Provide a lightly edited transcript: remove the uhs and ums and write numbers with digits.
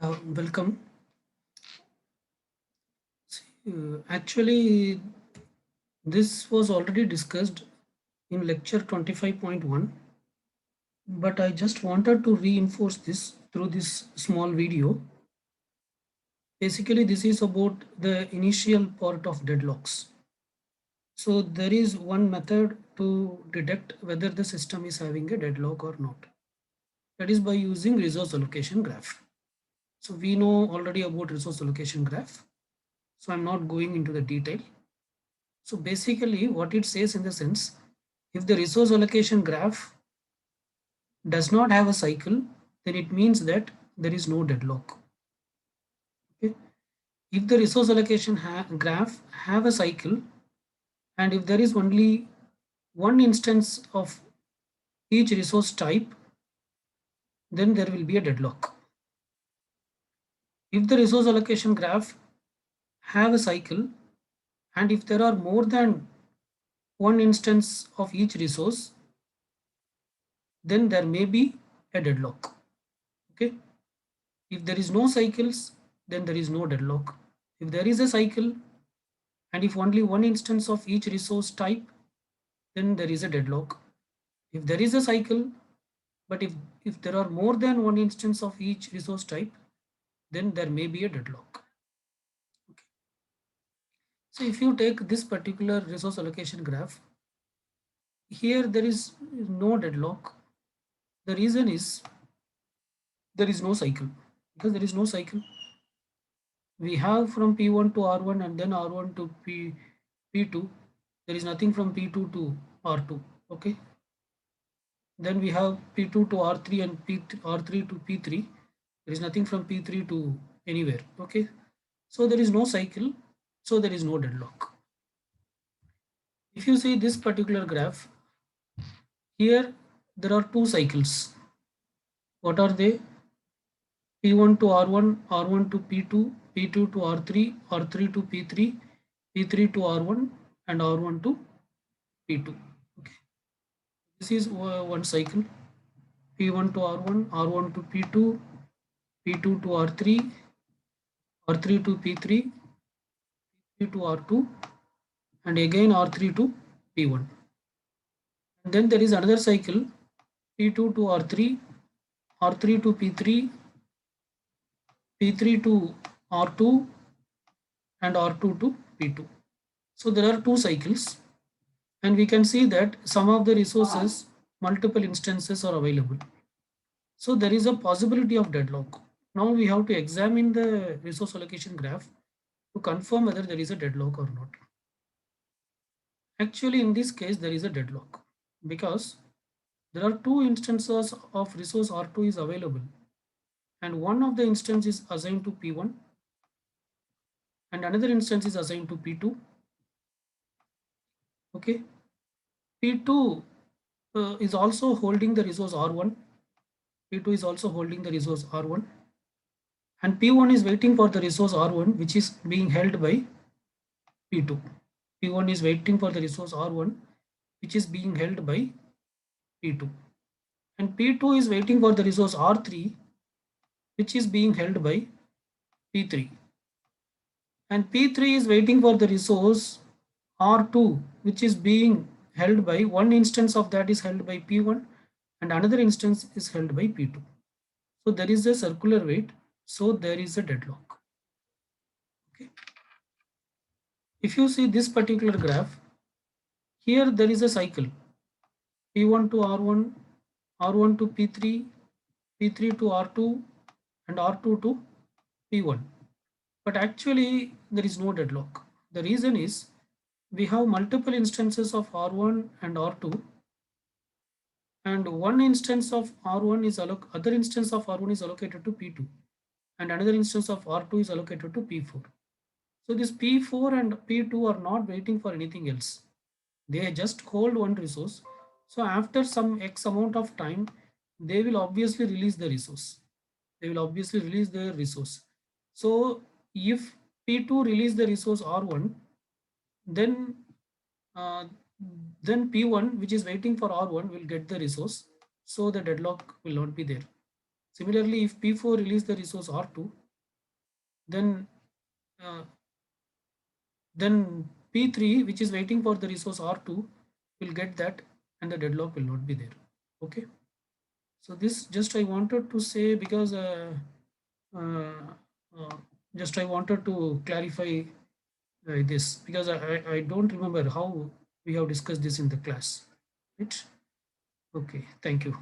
Welcome. Actually, this was already discussed in lecture 25.1, but I just wanted to reinforce this through this small video. Basically, this is about the initial part of deadlocks. So there is one method to detect whether the system is having a deadlock or not. That is by using resource allocation graph. So we know already about resource allocation graph. So I'm not going into the detail. So basically what it says in the sense, if the resource allocation graph does not have a cycle, then it means that there is no deadlock. Okay. If the resource allocation graph have a cycle, and if there is only one instance of each resource type, then there will be a deadlock. If the resource allocation graph have a cycle, and if there are more than one instance of each resource, then there may be a deadlock. Okay. If there is no cycles, then there is no deadlock. If there is a cycle, and if only one instance of each resource type, then there is a deadlock. If there is a cycle, but if there are more than one instance of each resource type, then there may be a deadlock. Okay. So if you take this particular resource allocation graph, here there is no deadlock. The reason is there is no cycle. Because there is no cycle, we have from P1 to R1 and then R1 to P2. There is nothing from P2 to R2. Okay. Then we have P2 to R3 and R3 to P3. There is nothing from P3 to anywhere. Okay. So there is no cycle. So there is no deadlock. If you see this particular graph, here there are two cycles. What are they? P1 to R1, R1 to P2, P2 to R3, R3 to P3, P3 to R1, and R1 to P2. Okay. This is one cycle. P1 to R1, R1 to P2, P2 to R3, R3 to P3, P3 to R2, and again R3 to P1. And then there is another cycle, P2 to R3, R3 to P3, P3 to R2, and R2 to P2. So there are two cycles, and we can see that some of the resources, multiple instances are available. So there is a possibility of deadlock. Now we have to examine the resource allocation graph to confirm whether there is a deadlock or not. Actually, in this case, there is a deadlock because there are two instances of resource R2 is available, and one of the instance is assigned to P1 and another instance is assigned to P2. Okay. P2 is also holding the resource R1. P2 is also holding the resource R1, and P1 is waiting for the resource R1, which is being held by P2. P1 is waiting for the resource R1, which is being held by P2. And P2 is waiting for the resource R3, which is being held by P3. And P3 is waiting for the resource R2, which is being held by one instance of that is held by P1 and another instance is held by P2. So there is a circular wait. So there is a deadlock. Okay. If you see this particular graph, here there is a cycle. P1 to R1, R1 to P3, P3 to R2, and R2 to P1. But actually, there is no deadlock. The reason is we have multiple instances of R1 and R2, and one instance of R1 is other instance of R1 is allocated to P2, and another instance of R2 is allocated to P4. So this P4 and P2 are not waiting for anything else. They just hold one resource. So after some X amount of time, they will obviously release the resource. They will obviously release the resource. So if P2 release the resource R1, then uh, then P1, which is waiting for R1, will get the resource. So the deadlock will not be there. Similarly, if P4 release the resource R2, then uh, then P3, which is waiting for the resource R2, will get that, and the deadlock will not be there. Okay. So this just I wanted to say, because uh, uh, just I wanted to clarify this, because I don't remember how we have discussed this in the class. Right. Okay. Thank you.